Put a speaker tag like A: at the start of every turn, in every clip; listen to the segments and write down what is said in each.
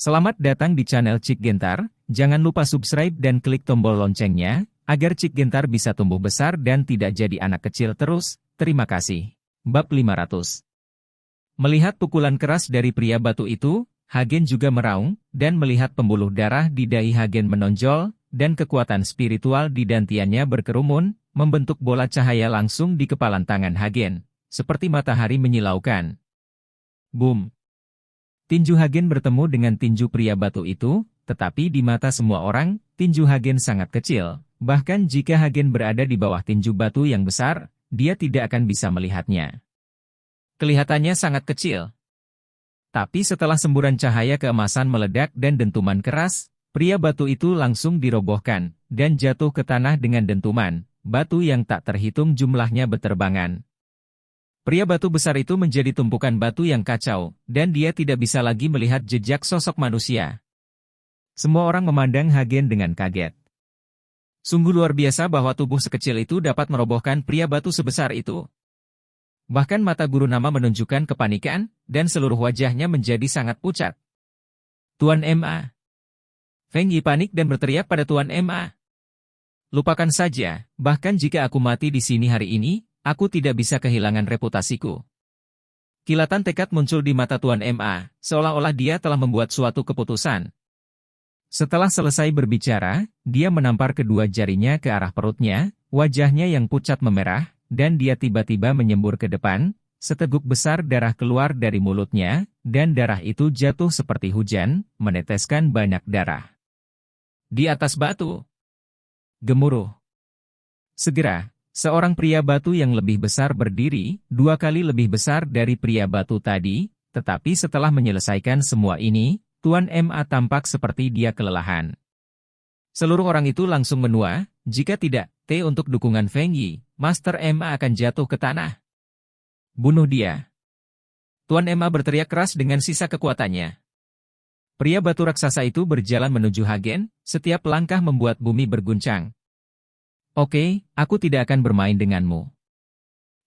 A: Selamat datang di channel Cik Gentar, jangan lupa subscribe dan klik tombol loncengnya, agar Cik Gentar bisa tumbuh besar dan tidak jadi anak kecil terus, terima kasih. Bab 500. Melihat pukulan keras dari pria batu itu, Hagen juga meraung, dan melihat pembuluh darah di dahi Hagen menonjol, dan kekuatan spiritual di dantiannya berkerumun, membentuk bola cahaya langsung di kepalan tangan Hagen, seperti matahari menyilaukan. Boom! Tinju Hagen bertemu dengan tinju pria batu itu, tetapi di mata semua orang, tinju Hagen sangat kecil. Bahkan jika Hagen berada di bawah tinju batu yang besar, dia tidak akan bisa melihatnya. Kelihatannya sangat kecil. Tapi setelah semburan cahaya keemasan meledak dan dentuman keras, pria batu itu langsung dirobohkan, dan jatuh ke tanah dengan dentuman, batu yang tak terhitung jumlahnya beterbangan. Pria batu besar itu menjadi tumpukan batu yang kacau, dan dia tidak bisa lagi melihat jejak sosok manusia. Semua orang memandang Hagen dengan kaget. Sungguh luar biasa bahwa tubuh sekecil itu dapat merobohkan pria batu sebesar itu. Bahkan mata guru nama menunjukkan kepanikan, dan seluruh wajahnya menjadi sangat pucat. Tuan Ma. Feng Yi panik dan berteriak pada Tuan Ma. Lupakan saja, bahkan jika aku mati di sini hari ini, aku tidak bisa kehilangan reputasiku. Kilatan tekad muncul di mata Tuan Ma, seolah-olah dia telah membuat suatu keputusan. Setelah selesai berbicara, dia menampar kedua jarinya ke arah perutnya, wajahnya yang pucat memerah, dan dia tiba-tiba menyembur ke depan, seteguk besar darah keluar dari mulutnya, dan darah itu jatuh seperti hujan, meneteskan banyak darah. Di atas batu. Gemuruh. Segera, seorang pria batu yang lebih besar berdiri, 2 kali lebih besar dari pria batu tadi, tetapi setelah menyelesaikan semua ini, Tuan Ma tampak seperti dia kelelahan. Seluruh orang itu langsung menua, jika tidak, T untuk dukungan Feng Yi, Master Ma akan jatuh ke tanah. Bunuh dia. Tuan Ma berteriak keras dengan sisa kekuatannya. Pria batu raksasa itu berjalan menuju Hagen, setiap langkah membuat bumi berguncang. Oke, aku tidak akan bermain denganmu.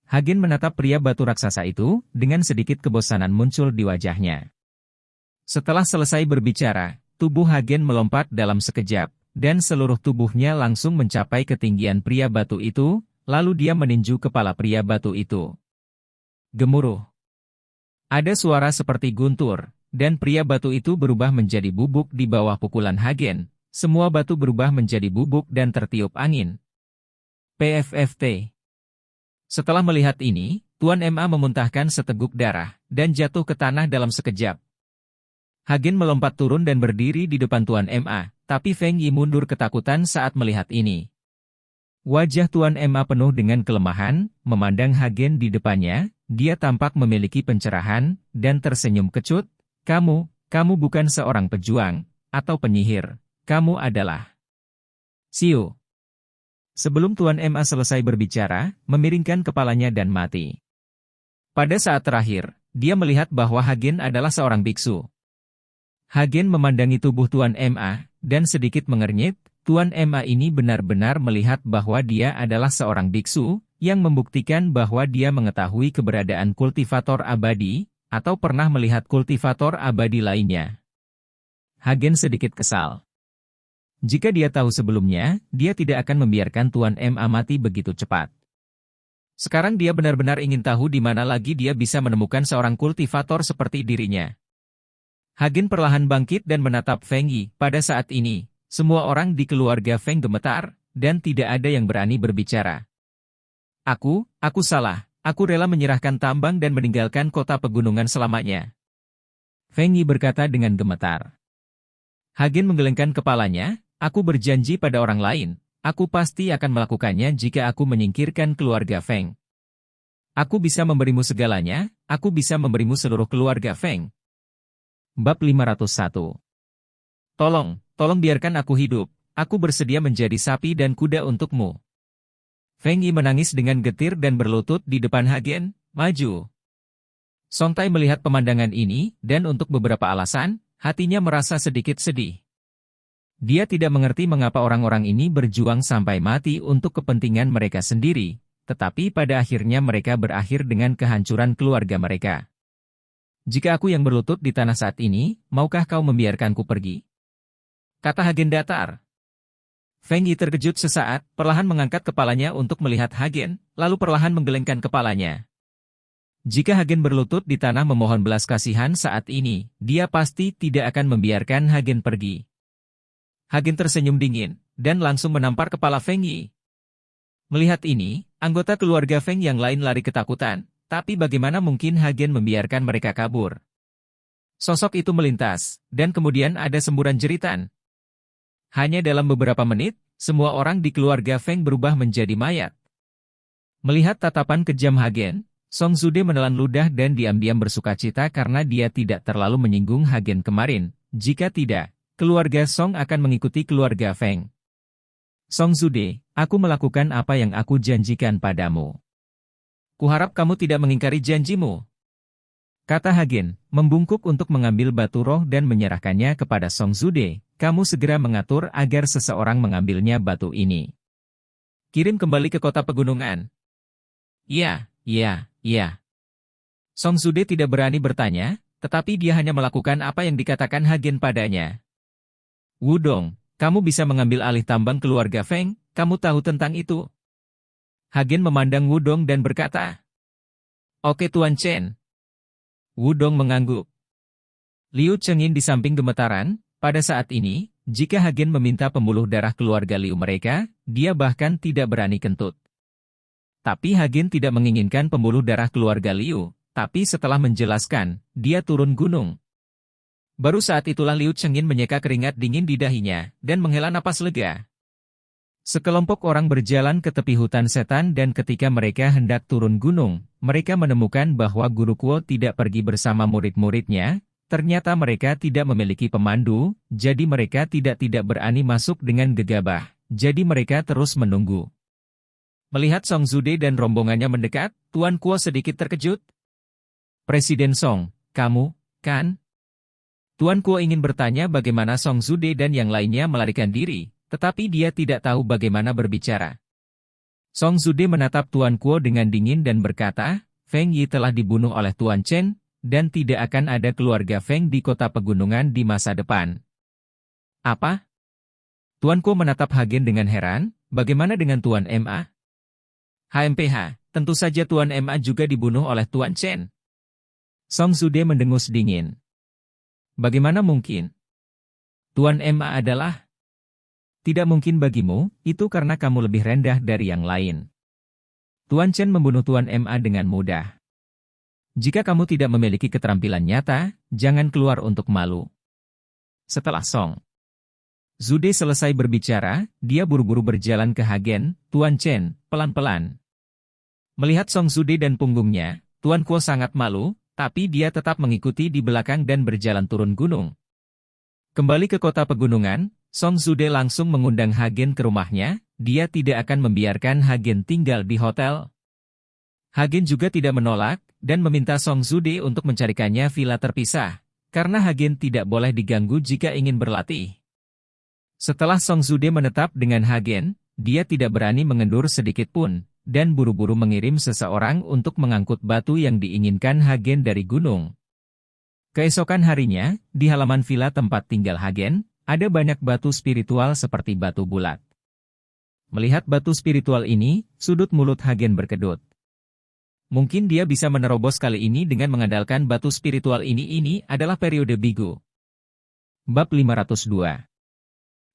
A: Hagen menatap pria batu raksasa itu, dengan sedikit kebosanan muncul di wajahnya. Setelah selesai berbicara, tubuh Hagen melompat dalam sekejap, dan seluruh tubuhnya langsung mencapai ketinggian pria batu itu, lalu dia meninju kepala pria batu itu. Gemuruh. Ada suara seperti guntur, dan pria batu itu berubah menjadi bubuk di bawah pukulan Hagen. Semua batu berubah menjadi bubuk dan tertiup angin. PFFT. Setelah melihat ini, Tuan Ma memuntahkan seteguk darah, dan jatuh ke tanah dalam sekejap. Hagen melompat turun dan berdiri di depan Tuan Ma, tapi Feng Yi mundur ketakutan saat melihat ini. Wajah Tuan Ma penuh dengan kelemahan, memandang Hagen di depannya, dia tampak memiliki pencerahan, dan tersenyum kecut. Kamu bukan seorang pejuang, atau penyihir, kamu adalah Siu. Sebelum Tuan Ma selesai berbicara, memiringkan kepalanya dan mati. Pada saat terakhir, dia melihat bahwa Hagen adalah seorang biksu. Hagen memandangi tubuh Tuan Ma, dan sedikit mengernyit. Tuan Ma ini benar-benar melihat bahwa dia adalah seorang biksu, yang membuktikan bahwa dia mengetahui keberadaan kultivator abadi, atau pernah melihat kultivator abadi lainnya. Hagen sedikit kesal. Jika dia tahu sebelumnya, dia tidak akan membiarkan Tuan Ma mati begitu cepat. Sekarang dia benar-benar ingin tahu di mana lagi dia bisa menemukan seorang kultivator seperti dirinya. Hagen perlahan bangkit dan menatap Feng Yi. Pada saat ini, semua orang di keluarga Feng gemetar, dan tidak ada yang berani berbicara. Aku salah. Aku rela menyerahkan tambang dan meninggalkan kota pegunungan selamanya. Feng Yi berkata dengan gemetar. Hagen menggelengkan kepalanya. Aku berjanji pada orang lain, aku pasti akan melakukannya jika aku menyingkirkan keluarga Feng. Aku bisa memberimu segalanya, aku bisa memberimu seluruh keluarga Feng. Bab 501. Tolong biarkan aku hidup, aku bersedia menjadi sapi dan kuda untukmu. Feng Yi menangis dengan getir dan berlutut di depan Hagen, maju. Song Tai melihat pemandangan ini, dan untuk beberapa alasan, hatinya merasa sedikit sedih. Dia tidak mengerti mengapa orang-orang ini berjuang sampai mati untuk kepentingan mereka sendiri, tetapi pada akhirnya mereka berakhir dengan kehancuran keluarga mereka. Jika aku yang berlutut di tanah saat ini, maukah kau membiarkanku pergi? Kata Hagen datar. Feng Yi terkejut sesaat, perlahan mengangkat kepalanya untuk melihat Hagen, lalu perlahan menggelengkan kepalanya. Jika Hagen berlutut di tanah memohon belas kasihan saat ini, dia pasti tidak akan membiarkan Hagen pergi. Hagen tersenyum dingin, dan langsung menampar kepala Feng Yi. Melihat ini, anggota keluarga Feng yang lain lari ketakutan, tapi bagaimana mungkin Hagen membiarkan mereka kabur? Sosok itu melintas, dan kemudian ada semburan jeritan. Hanya dalam beberapa menit, semua orang di keluarga Feng berubah menjadi mayat. Melihat tatapan kejam Hagen, Song Zude menelan ludah dan diam-diam bersukacita karena dia tidak terlalu menyinggung Hagen kemarin. Jika tidak, keluarga Song akan mengikuti keluarga Feng. Song Zude, aku melakukan apa yang aku janjikan padamu. Kuharap kamu tidak mengingkari janjimu. Kata Hagen, membungkuk untuk mengambil batu roh dan menyerahkannya kepada Song Zude. Kamu segera mengatur agar seseorang mengambilnya batu ini. Kirim kembali ke kota pegunungan. Ya. Song Zude tidak berani bertanya, tetapi dia hanya melakukan apa yang dikatakan Hagen padanya. Wudong, kamu bisa mengambil alih tambang keluarga Feng, kamu tahu tentang itu. Hagen memandang Wudong dan berkata, Oke Tuan Chen. Wudong mengangguk. Liu Chengin di samping gemetaran, pada saat ini, jika Hagen meminta pembuluh darah keluarga Liu mereka, dia bahkan tidak berani kentut. Tapi Hagen tidak menginginkan pembuluh darah keluarga Liu, tapi setelah menjelaskan, dia turun gunung. Baru saat itulah Liu Chengin menyeka keringat dingin di dahinya, dan menghela napas lega. Sekelompok orang berjalan ke tepi hutan setan dan ketika mereka hendak turun gunung, mereka menemukan bahwa Guru Kuo tidak pergi bersama murid-muridnya, ternyata mereka tidak memiliki pemandu, jadi mereka tidak berani masuk dengan gegabah, jadi mereka terus menunggu. Melihat Song Zude dan rombongannya mendekat, Tuan Kuo sedikit terkejut. Presiden Song, kamu, kan? Tuan Kuo ingin bertanya bagaimana Song Zude dan yang lainnya melarikan diri, tetapi dia tidak tahu bagaimana berbicara. Song Zude menatap Tuan Kuo dengan dingin dan berkata, Feng Yi telah dibunuh oleh Tuan Chen, dan tidak akan ada keluarga Feng di kota pegunungan di masa depan. Apa? Tuan Kuo menatap Hagen dengan heran, bagaimana dengan Tuan Ma? HMPH, tentu saja Tuan Ma juga dibunuh oleh Tuan Chen. Song Zude mendengus dingin. Bagaimana mungkin? Tuan Ma adalah... Tidak mungkin bagimu, itu karena kamu lebih rendah dari yang lain. Tuan Chen membunuh Tuan Ma dengan mudah. Jika kamu tidak memiliki keterampilan nyata, jangan keluar untuk malu. Setelah Song Zude selesai berbicara, dia buru-buru berjalan ke Hagen, Tuan Chen, pelan-pelan. Melihat Song Zude dan punggungnya, Tuan Kuo sangat malu, tapi dia tetap mengikuti di belakang dan berjalan turun gunung. Kembali ke kota pegunungan, Song Zude langsung mengundang Hagen ke rumahnya, dia tidak akan membiarkan Hagen tinggal di hotel. Hagen juga tidak menolak, dan meminta Song Zude untuk mencarikannya villa terpisah, karena Hagen tidak boleh diganggu jika ingin berlatih. Setelah Song Zude menetap dengan Hagen, dia tidak berani mengendur sedikit pun, dan buru-buru mengirim seseorang untuk mengangkut batu yang diinginkan Hagen dari gunung. Keesokan harinya, di halaman villa tempat tinggal Hagen, ada banyak batu spiritual seperti batu bulat. Melihat batu spiritual ini, sudut mulut Hagen berkedut. Mungkin dia bisa menerobos kali ini dengan mengandalkan batu spiritual ini adalah periode bigu. Bab 502.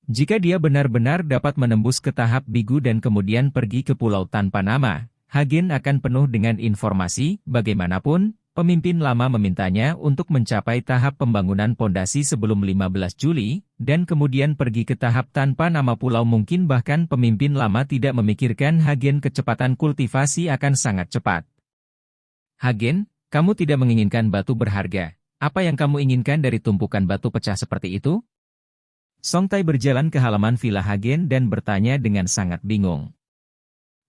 A: Jika dia benar-benar dapat menembus ke tahap bigu dan kemudian pergi ke pulau tanpa nama, Hagen akan penuh dengan informasi, bagaimanapun, pemimpin lama memintanya untuk mencapai tahap pembangunan pondasi sebelum 15 Juli, dan kemudian pergi ke tahap tanpa nama pulau mungkin bahkan pemimpin lama tidak memikirkan Hagen kecepatan kultivasi akan sangat cepat. Hagen, kamu tidak menginginkan batu berharga, apa yang kamu inginkan dari tumpukan batu pecah seperti itu? Song Tai berjalan ke halaman villa Hagen dan bertanya dengan sangat bingung.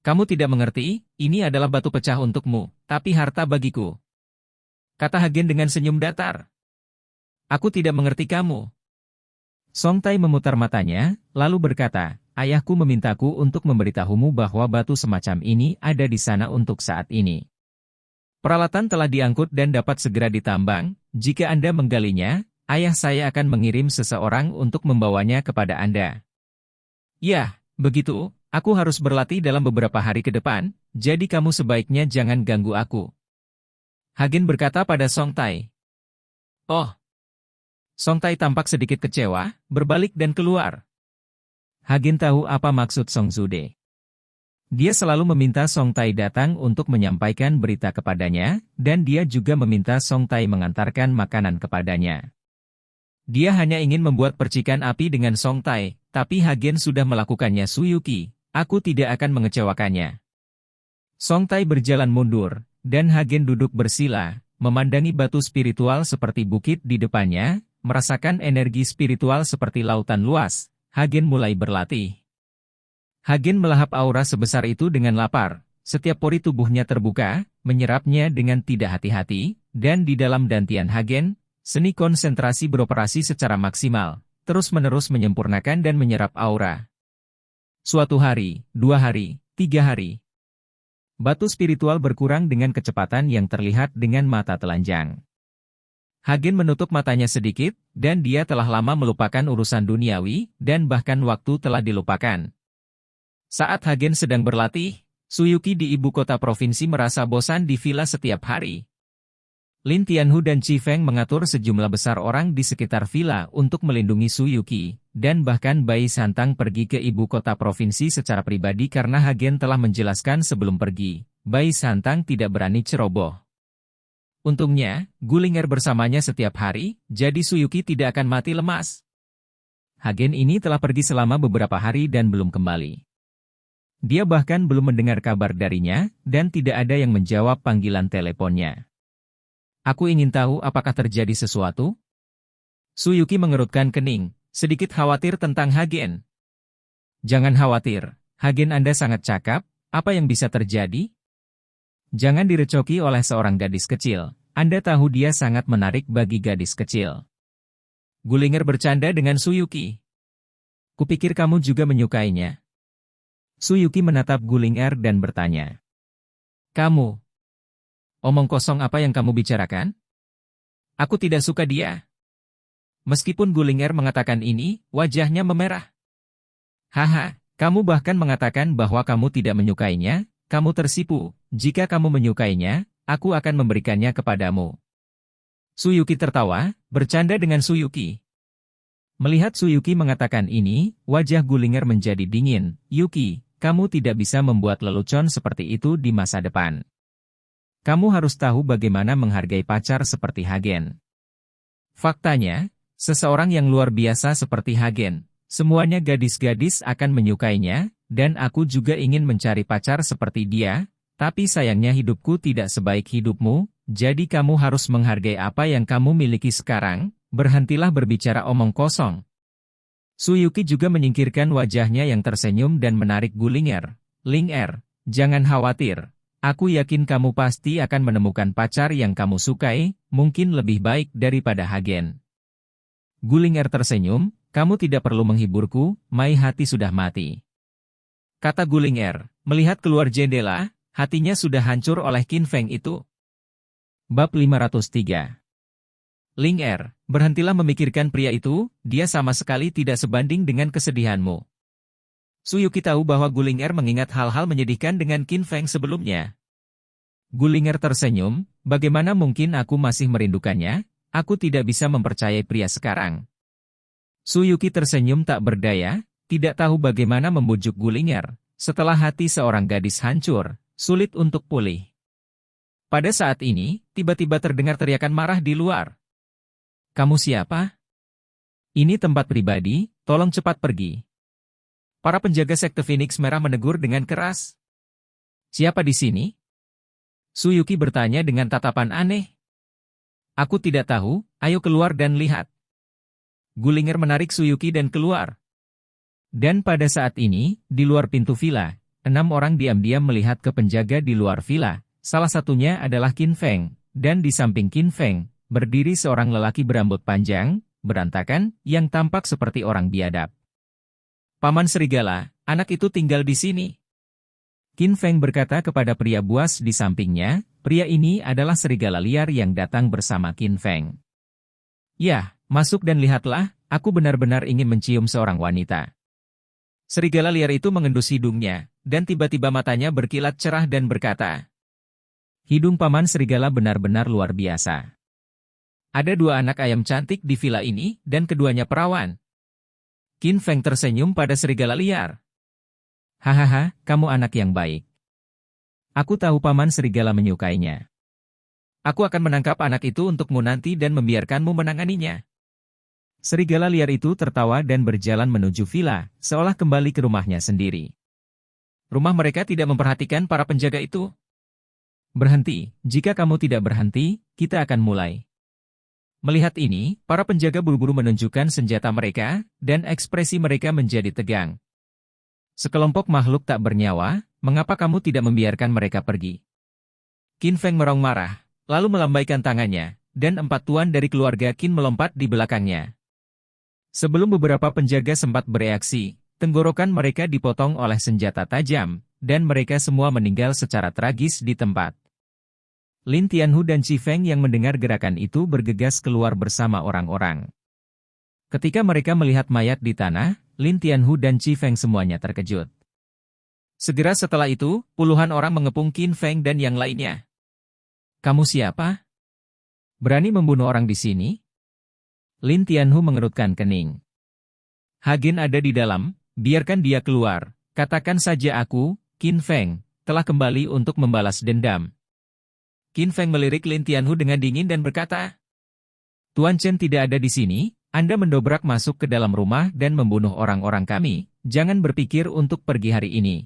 A: Kamu tidak mengerti, ini adalah batu pecah untukmu, tapi harta bagiku. Kata Hagen dengan senyum datar. Aku tidak mengerti kamu. Song Tai memutar matanya, lalu berkata, ayahku memintaku untuk memberitahumu bahwa batu semacam ini ada di sana untuk saat ini. Peralatan telah diangkut dan dapat segera ditambang. Jika Anda menggalinya, ayah saya akan mengirim seseorang untuk membawanya kepada Anda. Ya, begitu. Aku harus berlatih dalam beberapa hari ke depan, jadi kamu sebaiknya jangan ganggu aku. Hagen berkata pada Song Tai. Oh. Song Tai tampak sedikit kecewa, berbalik dan keluar. Hagen tahu apa maksud Song Zude. Dia selalu meminta Song Tai datang untuk menyampaikan berita kepadanya, dan dia juga meminta Song Tai mengantarkan makanan kepadanya. Dia hanya ingin membuat percikan api dengan Song Tai, tapi Hagen sudah melakukannya. Suyuki, aku tidak akan mengecewakannya. Song Tai berjalan mundur, dan Hagen duduk bersila, memandangi batu spiritual seperti bukit di depannya, merasakan energi spiritual seperti lautan luas. Hagen mulai berlatih. Hagen melahap aura sebesar itu dengan lapar. Setiap pori tubuhnya terbuka, menyerapnya dengan tidak hati-hati, dan di dalam dantian Hagen, seni konsentrasi beroperasi secara maksimal, terus-menerus menyempurnakan dan menyerap aura. Suatu hari, 2 hari, 3 hari. Batu spiritual berkurang dengan kecepatan yang terlihat dengan mata telanjang. Hagen menutup matanya sedikit, dan dia telah lama melupakan urusan duniawi, dan bahkan waktu telah dilupakan. Saat Hagen sedang berlatih, Suyuki di ibu kota provinsi merasa bosan di villa setiap hari. Lin Tianhu dan Chi Feng mengatur sejumlah besar orang di sekitar villa untuk melindungi Suyuki, dan bahkan Bai Santang pergi ke ibu kota provinsi secara pribadi karena Hagen telah menjelaskan sebelum pergi. Bai Santang tidak berani ceroboh. Untungnya, Gulinger bersamanya setiap hari, jadi Suyuki tidak akan mati lemas. Hagen ini telah pergi selama beberapa hari dan belum kembali. Dia bahkan belum mendengar kabar darinya, dan tidak ada yang menjawab panggilan teleponnya. Aku ingin tahu apakah terjadi sesuatu? Suyuki mengerutkan kening, sedikit khawatir tentang Hagen. Jangan khawatir, Hagen Anda sangat cakap, apa yang bisa terjadi? Jangan direcoki oleh seorang gadis kecil, Anda tahu dia sangat menarik bagi gadis kecil. Gulinger bercanda dengan Suyuki. Kupikir kamu juga menyukainya. Suyuki menatap Gulinger dan bertanya. Kamu? Omong kosong apa yang kamu bicarakan? Aku tidak suka dia. Meskipun Gulinger mengatakan ini, wajahnya memerah. Haha, kamu bahkan mengatakan bahwa kamu tidak menyukainya, kamu tersipu. Jika kamu menyukainya, aku akan memberikannya kepadamu. Suyuki tertawa, bercanda dengan Suyuki. Melihat Suyuki mengatakan ini, wajah Gulinger menjadi dingin. Yuki, kamu tidak bisa membuat lelucon seperti itu di masa depan. Kamu harus tahu bagaimana menghargai pacar seperti Hagen. Faktanya, seseorang yang luar biasa seperti Hagen, semuanya gadis-gadis akan menyukainya, dan aku juga ingin mencari pacar seperti dia, tapi sayangnya hidupku tidak sebaik hidupmu, jadi kamu harus menghargai apa yang kamu miliki sekarang, berhentilah berbicara omong kosong. Suyuki juga menyingkirkan wajahnya yang tersenyum dan menarik Gulinger. Linger, jangan khawatir. Aku yakin kamu pasti akan menemukan pacar yang kamu sukai, mungkin lebih baik daripada Hagen. Gulinger tersenyum, kamu tidak perlu menghiburku, my hati sudah mati. Kata Gulinger, melihat keluar jendela, hatinya sudah hancur oleh Qin Feng itu. Bab 503. Linger, berhentilah memikirkan pria itu, dia sama sekali tidak sebanding dengan kesedihanmu. Suyuki tahu bahwa Gulinger mengingat hal-hal menyedihkan dengan Qin Feng sebelumnya. Gulinger tersenyum, bagaimana mungkin aku masih merindukannya, aku tidak bisa mempercayai pria sekarang. Suyuki tersenyum tak berdaya, tidak tahu bagaimana membujuk Gulinger, setelah hati seorang gadis hancur, sulit untuk pulih. Pada saat ini, tiba-tiba terdengar teriakan marah di luar. Kamu siapa? Ini tempat pribadi, tolong cepat pergi. Para penjaga sekte Phoenix Merah menegur dengan keras. Siapa di sini? Suyuki bertanya dengan tatapan aneh. Aku tidak tahu, ayo keluar dan lihat. Gulinger menarik Suyuki dan keluar. Dan pada saat ini, di luar pintu villa, 6 orang diam-diam melihat ke penjaga di luar villa. Salah satunya adalah Qin Feng, dan di samping Qin Feng, berdiri seorang lelaki berambut panjang, berantakan, yang tampak seperti orang biadab. Paman Serigala, anak itu tinggal di sini. Qin Feng berkata kepada pria buas di sampingnya, Pria ini adalah serigala liar yang datang bersama Qin Feng. "Ya, masuk dan lihatlah, aku benar-benar ingin mencium seorang wanita." Serigala liar itu mengendus hidungnya, dan tiba-tiba matanya berkilat cerah dan berkata, "Hidung paman serigala benar-benar luar biasa. Ada 2 anak ayam cantik di villa ini, dan keduanya perawan." Qin Feng tersenyum pada serigala liar. "Hahaha, kamu anak yang baik. Aku tahu paman serigala menyukainya. Aku akan menangkap anak itu untukmu nanti dan membiarkanmu menanganinya." Serigala liar itu tertawa dan berjalan menuju villa, seolah kembali ke rumahnya sendiri. Rumah mereka tidak memperhatikan para penjaga itu. "Berhenti, jika kamu tidak berhenti, kita akan mulai." Melihat ini, para penjaga buru-buru menunjukkan senjata mereka, dan ekspresi mereka menjadi tegang. "Sekelompok makhluk tak bernyawa, mengapa kamu tidak membiarkan mereka pergi?" Qin Feng merong marah, lalu melambaikan tangannya, dan 4 tuan dari keluarga Qin melompat di belakangnya. Sebelum beberapa penjaga sempat bereaksi, tenggorokan mereka dipotong oleh senjata tajam, dan mereka semua meninggal secara tragis di tempat. Lin Tianhu dan Qi Feng yang mendengar gerakan itu bergegas keluar bersama orang-orang. Ketika mereka melihat mayat di tanah, Lin Tianhu dan Qi Feng semuanya terkejut. Segera setelah itu, puluhan orang mengepung Qin Feng dan yang lainnya. "Kamu siapa? Berani membunuh orang di sini?" Lin Tianhu mengerutkan kening. "Hagen ada di dalam, biarkan dia keluar. Katakan saja aku, Qin Feng, telah kembali untuk membalas dendam." Qin Feng melirik Lin Tianhu dengan dingin dan berkata, "Tuan Chen tidak ada di sini, Anda mendobrak masuk ke dalam rumah dan membunuh orang-orang kami, jangan berpikir untuk pergi hari ini."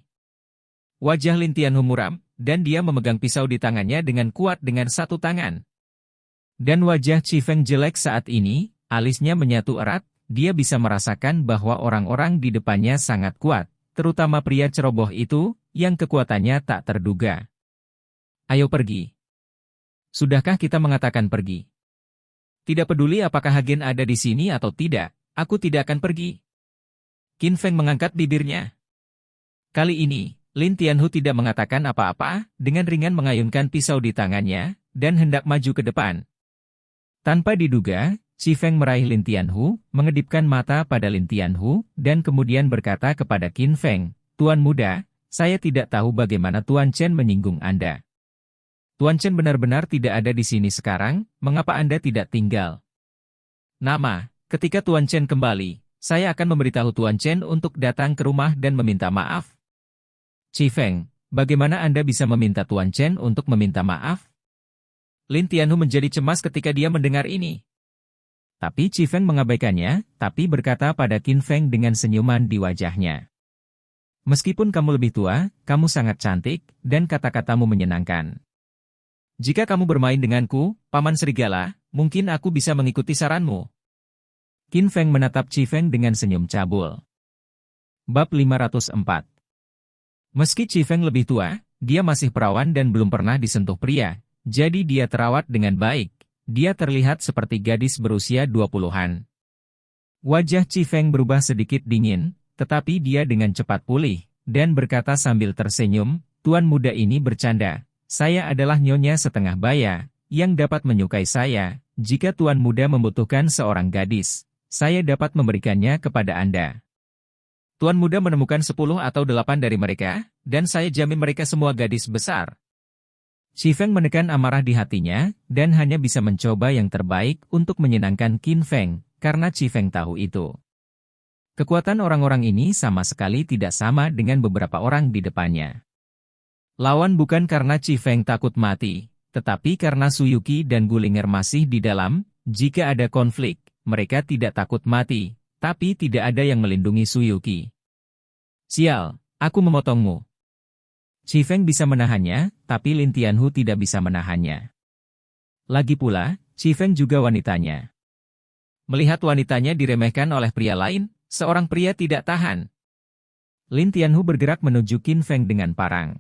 A: Wajah Lin Tianhu muram, dan dia memegang pisau di tangannya dengan kuat dengan satu tangan. Dan wajah Qi Feng jelek saat ini, alisnya menyatu erat, dia bisa merasakan bahwa orang-orang di depannya sangat kuat, terutama pria ceroboh itu, yang kekuatannya tak terduga. "Ayo pergi. Sudahkah kita mengatakan pergi? Tidak peduli apakah Hagen ada di sini atau tidak, aku tidak akan pergi." Qin Feng mengangkat bibirnya. Kali ini, Lin Tianhu tidak mengatakan apa-apa, dengan ringan mengayunkan pisau di tangannya, dan hendak maju ke depan. Tanpa diduga, Qi Feng meraih Lin Tianhu, mengedipkan mata pada Lin Tianhu, dan kemudian berkata kepada Qin Feng, "Tuan muda, saya tidak tahu bagaimana Tuan Chen menyinggung Anda. Tuan Chen benar-benar tidak ada di sini sekarang, mengapa Anda tidak tinggal? Nama, ketika Tuan Chen kembali, saya akan memberitahu Tuan Chen untuk datang ke rumah dan meminta maaf." "Qi Feng, bagaimana Anda bisa meminta Tuan Chen untuk meminta maaf?" Lin Tianhu menjadi cemas ketika dia mendengar ini. Tapi Qi Feng mengabaikannya, tapi berkata pada Qin Feng dengan senyuman di wajahnya, "Meskipun kamu lebih tua, kamu sangat cantik, dan kata-katamu menyenangkan. Jika kamu bermain denganku, Paman Serigala, mungkin aku bisa mengikuti saranmu." Qin Feng menatap Qi Feng dengan senyum cabul. Bab 504. Meski Qi Feng lebih tua, dia masih perawan dan belum pernah disentuh pria, jadi dia terawat dengan baik. Dia terlihat seperti gadis berusia 20-an. Wajah Qi Feng berubah sedikit dingin, tetapi dia dengan cepat pulih, dan berkata sambil tersenyum, "Tuan muda ini bercanda. Saya adalah nyonya setengah baya, yang dapat menyukai saya. Jika Tuan muda membutuhkan seorang gadis, saya dapat memberikannya kepada Anda. Tuan muda menemukan 10 atau 8 dari mereka, dan saya jamin mereka semua gadis besar." Qi Feng menekan amarah di hatinya, dan hanya bisa mencoba yang terbaik untuk menyenangkan Qin Feng, karena Qi Feng tahu itu. Kekuatan orang-orang ini sama sekali tidak sama dengan beberapa orang di depannya. Lawan bukan karena Qi Feng takut mati, tetapi karena Su Yuqi dan Gulinger masih di dalam. Jika ada konflik, mereka tidak takut mati, tapi tidak ada yang melindungi Su Yuqi. "Sial, aku memotongmu." Qi Feng bisa menahannya, tapi Lin Tianhu tidak bisa menahannya. Lagi pula, Qi Feng juga wanitanya. Melihat wanitanya diremehkan oleh pria lain, seorang pria tidak tahan. Lin Tianhu bergerak menuju Qin Feng dengan parang.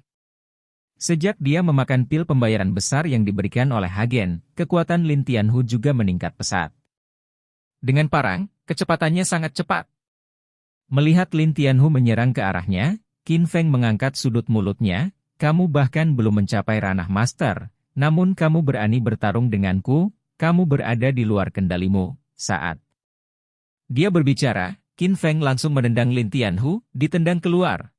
A: Sejak dia memakan pil pembayaran besar yang diberikan oleh Hagen, kekuatan Lin Tianhu juga meningkat pesat. Dengan parang, kecepatannya sangat cepat. Melihat Lin Tianhu menyerang ke arahnya, Qin Feng mengangkat sudut mulutnya, "Kamu bahkan belum mencapai ranah master, namun kamu berani bertarung denganku, kamu berada di luar kendalimu. Saat dia berbicara, Qin Feng langsung menendang Lin Tianhu, ditendang keluar.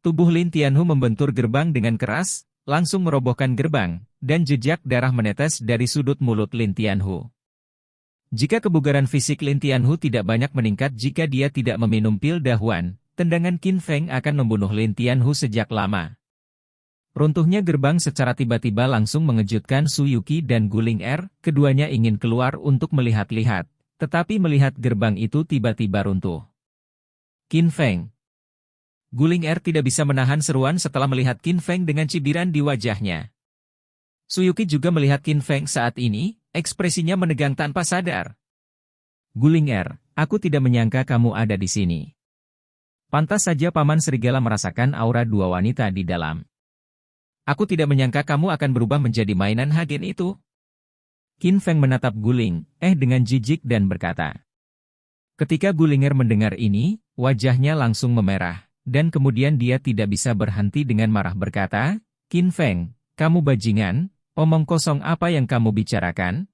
A: Tubuh Lin Tianhu membentur gerbang dengan keras, langsung merobohkan gerbang, dan jejak darah menetes dari sudut mulut Lin Tianhu. Jika kebugaran fisik Lin Tianhu tidak banyak meningkat jika dia tidak meminum pil dahuan, tendangan Qin Feng akan membunuh Lin Tianhu sejak lama. Runtuhnya gerbang secara tiba-tiba langsung mengejutkan Su Yuqi dan Guling Er, keduanya ingin keluar untuk melihat-lihat, tetapi melihat gerbang itu tiba-tiba runtuh. Qin Feng. Guling Er tidak bisa menahan seruan setelah melihat Qin Feng dengan cibiran di wajahnya. Su Yuqi juga melihat Qin Feng saat ini, ekspresinya menegang tanpa sadar. Guling Er, aku tidak menyangka kamu ada di sini. Pantas saja Paman Serigala merasakan aura dua wanita di dalam. Aku tidak menyangka kamu akan berubah menjadi mainan Hagen itu. Qin Feng menatap Guling dengan jijik dan berkata. Ketika Guling Er mendengar ini, wajahnya langsung memerah. Dan kemudian dia tidak bisa berhenti dengan marah berkata, Qin Feng, kamu bajingan, omong kosong apa yang kamu bicarakan?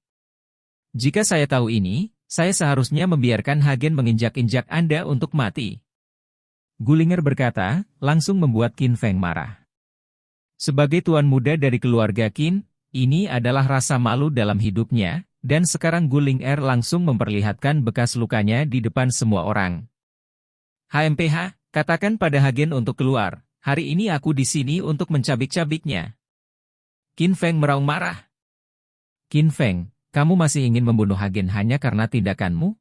A: Jika saya tahu ini, saya seharusnya membiarkan Hagen menginjak-injak Anda untuk mati. Gulinger berkata, langsung membuat Qin Feng marah. Sebagai tuan muda dari keluarga Qin, ini adalah rasa malu dalam hidupnya, dan sekarang Guling Er langsung memperlihatkan bekas lukanya di depan semua orang. HMPH, katakan pada Hagen untuk keluar, hari ini aku di sini untuk mencabik-cabiknya. Qin Feng meraung marah. Qin Feng, kamu masih ingin membunuh Hagen hanya karena tindakanmu?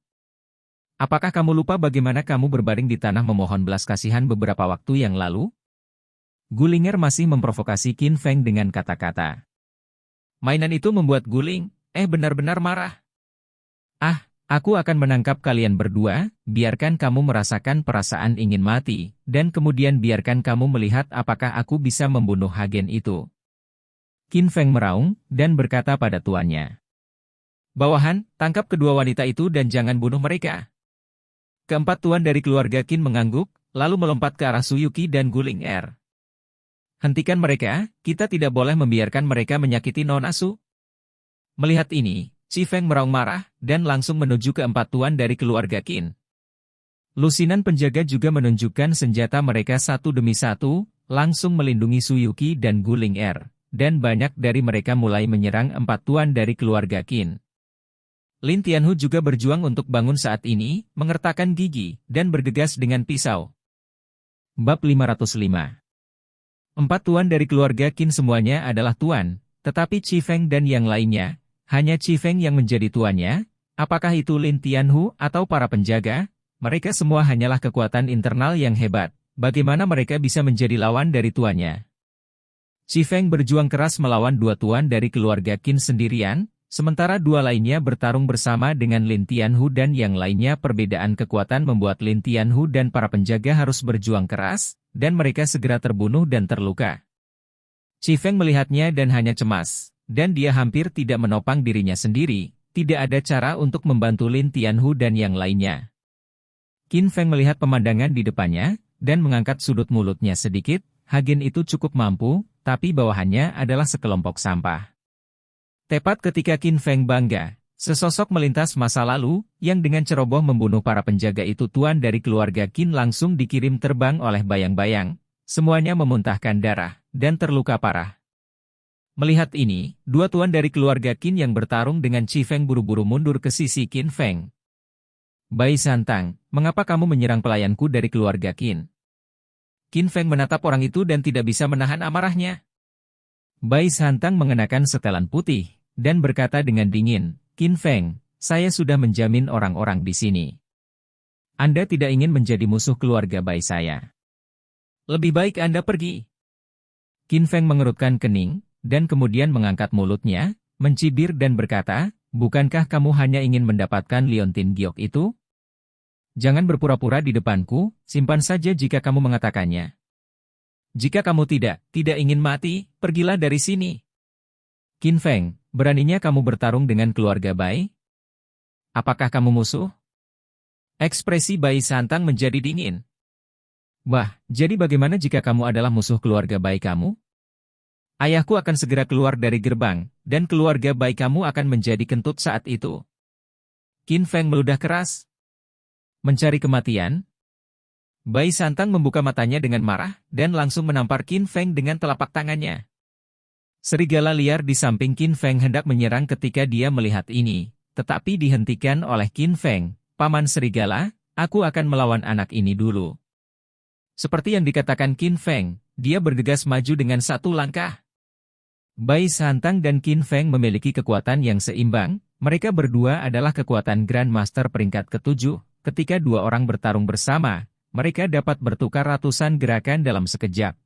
A: Apakah kamu lupa bagaimana kamu berbaring di tanah memohon belas kasihan beberapa waktu yang lalu? Gulinger masih memprovokasi Qin Feng dengan kata-kata. Mainan itu membuat Guling, benar-benar marah. Aku akan menangkap kalian berdua, biarkan kamu merasakan perasaan ingin mati, dan kemudian biarkan kamu melihat apakah aku bisa membunuh Hagen itu. Qin Feng meraung, dan berkata pada tuannya. Bawahan, tangkap kedua wanita itu dan jangan bunuh mereka. Keempat tuan dari keluarga Qin mengangguk, lalu melompat ke arah Su Yuqi dan Guling Er. Hentikan mereka, kita tidak boleh membiarkan mereka menyakiti Nona Su. Melihat ini, Qi Feng meraung marah, dan langsung menuju ke empat tuan dari keluarga Qin. Lusinan penjaga juga menunjukkan senjata mereka satu demi satu, langsung melindungi Su Yuqi dan Guling Er, dan banyak dari mereka mulai menyerang empat tuan dari keluarga Qin. Lin Tianhu juga berjuang untuk bangun saat ini, mengertakkan gigi, dan bergegas dengan pisau. Bab 505. Empat tuan dari keluarga Qin semuanya adalah tuan, tetapi Qi Feng dan yang lainnya, hanya Qi Feng yang menjadi tuannya. Apakah itu Lin Tianhu atau para penjaga? Mereka semua hanyalah kekuatan internal yang hebat. Bagaimana mereka bisa menjadi lawan dari tuannya? Qi Feng berjuang keras melawan dua tuan dari keluarga Qin sendirian, sementara dua lainnya bertarung bersama dengan Lin Tianhu dan yang lainnya. Perbedaan kekuatan membuat Lin Tianhu dan para penjaga harus berjuang keras, dan mereka segera terbunuh dan terluka. Qi Feng melihatnya dan hanya cemas. Dan dia hampir tidak menopang dirinya sendiri, tidak ada cara untuk membantu Lin Tianhu dan yang lainnya. Qin Feng melihat pemandangan di depannya, dan mengangkat sudut mulutnya sedikit. Hagen itu cukup mampu, tapi bawahannya adalah sekelompok sampah. Tepat ketika Qin Feng bangga, sesosok melintas masa lalu, yang dengan ceroboh membunuh para penjaga itu. Tuan dari keluarga Qin langsung dikirim terbang oleh bayang-bayang, semuanya memuntahkan darah, dan terluka parah. Melihat ini, dua tuan dari keluarga Qin yang bertarung dengan Qi Feng buru-buru mundur ke sisi Qin Feng. Bai Santang, mengapa kamu menyerang pelayanku dari keluarga Qin? Qin Feng menatap orang itu dan tidak bisa menahan amarahnya. Bai Santang mengenakan setelan putih, dan berkata dengan dingin, Qin Feng, saya sudah menjamin orang-orang di sini. Anda tidak ingin menjadi musuh keluarga Bai saya. Lebih baik Anda pergi. Qin Feng mengerutkan kening, dan kemudian mengangkat mulutnya, mencibir dan berkata, bukankah kamu hanya ingin mendapatkan liontin giok itu? Jangan berpura-pura di depanku, simpan saja jika kamu mengatakannya. Jika kamu tidak ingin mati, pergilah dari sini. Qin Feng, beraninya kamu bertarung dengan keluarga Bai? Apakah kamu musuh? Ekspresi Bai Santang menjadi dingin. Bah, jadi bagaimana jika kamu adalah musuh keluarga Bai kamu? Ayahku akan segera keluar dari gerbang, dan keluarga bayi kamu akan menjadi kentut saat itu. Qin Feng meludah keras. Mencari kematian? Bai Santang membuka matanya dengan marah, dan langsung menampar Qin Feng dengan telapak tangannya. Serigala liar di samping Qin Feng hendak menyerang ketika dia melihat ini, tetapi dihentikan oleh Qin Feng. Paman serigala, aku akan melawan anak ini dulu. Seperti yang dikatakan Qin Feng, dia bergegas maju dengan satu langkah. Bai Santang dan Qin Feng memiliki kekuatan yang seimbang, mereka berdua adalah kekuatan Grandmaster peringkat ke-7, ketika dua orang bertarung bersama, mereka dapat bertukar ratusan gerakan dalam sekejap.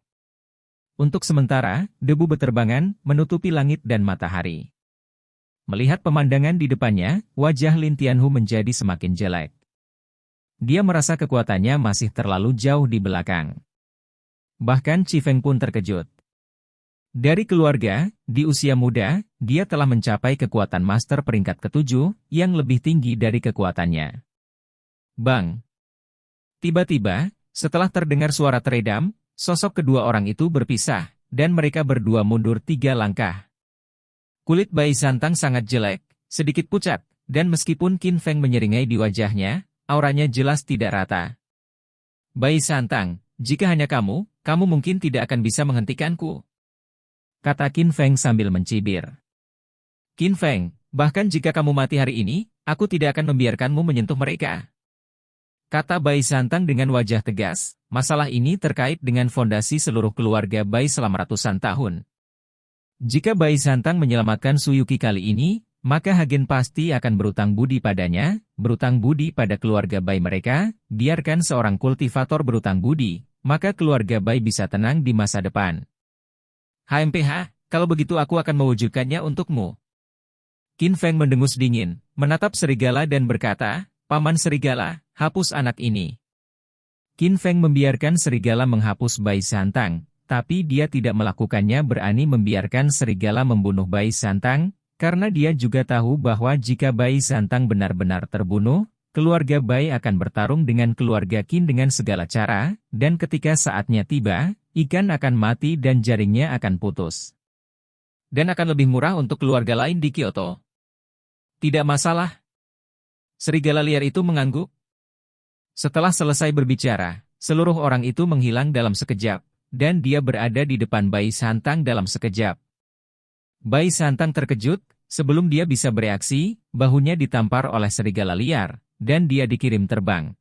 A: Untuk sementara, debu beterbangan menutupi langit dan matahari. Melihat pemandangan di depannya, wajah Lin Tianhu menjadi semakin jelek. Dia merasa kekuatannya masih terlalu jauh di belakang. Bahkan Qi Feng pun terkejut. Dari keluarga, di usia muda, dia telah mencapai kekuatan master peringkat ke-7 yang lebih tinggi dari kekuatannya. Bang! Tiba-tiba, setelah terdengar suara teredam, sosok kedua orang itu berpisah, dan mereka berdua mundur 3 langkah. Kulit Bai Santang sangat jelek, sedikit pucat, dan meskipun Qin Feng menyeringai di wajahnya, auranya jelas tidak rata. Bai Santang, jika hanya kamu mungkin tidak akan bisa menghentikanku. Kata Qin Feng sambil mencibir. Qin Feng, bahkan jika kamu mati hari ini, aku tidak akan membiarkanmu menyentuh mereka. Kata Bai Santang dengan wajah tegas, masalah ini terkait dengan fondasi seluruh keluarga Bai selama ratusan tahun. Jika Bai Santang menyelamatkan Suyuki kali ini, maka Hagen pasti akan berutang budi padanya, berutang budi pada keluarga Bai mereka, biarkan seorang kultivator berutang budi, maka keluarga Bai bisa tenang di masa depan. HMPH, kalau begitu aku akan mewujudkannya untukmu. Qin Feng mendengus dingin, menatap serigala dan berkata, Paman serigala, hapus anak ini. Qin Feng membiarkan serigala menghapus Bai Santang, tapi dia tidak melakukannya berani membiarkan serigala membunuh Bai Santang, karena dia juga tahu bahwa jika Bai Santang benar-benar terbunuh, keluarga Bai akan bertarung dengan keluarga Qin dengan segala cara, dan ketika saatnya tiba, ikan akan mati dan jaringnya akan putus. Dan akan lebih murah untuk keluarga lain di Kyoto. Tidak masalah. Serigala liar itu mengangguk. Setelah selesai berbicara, seluruh orang itu menghilang dalam sekejap, dan dia berada di depan Bai Santang dalam sekejap. Bai Santang terkejut, sebelum dia bisa bereaksi, bahunya ditampar oleh serigala liar, dan dia dikirim terbang.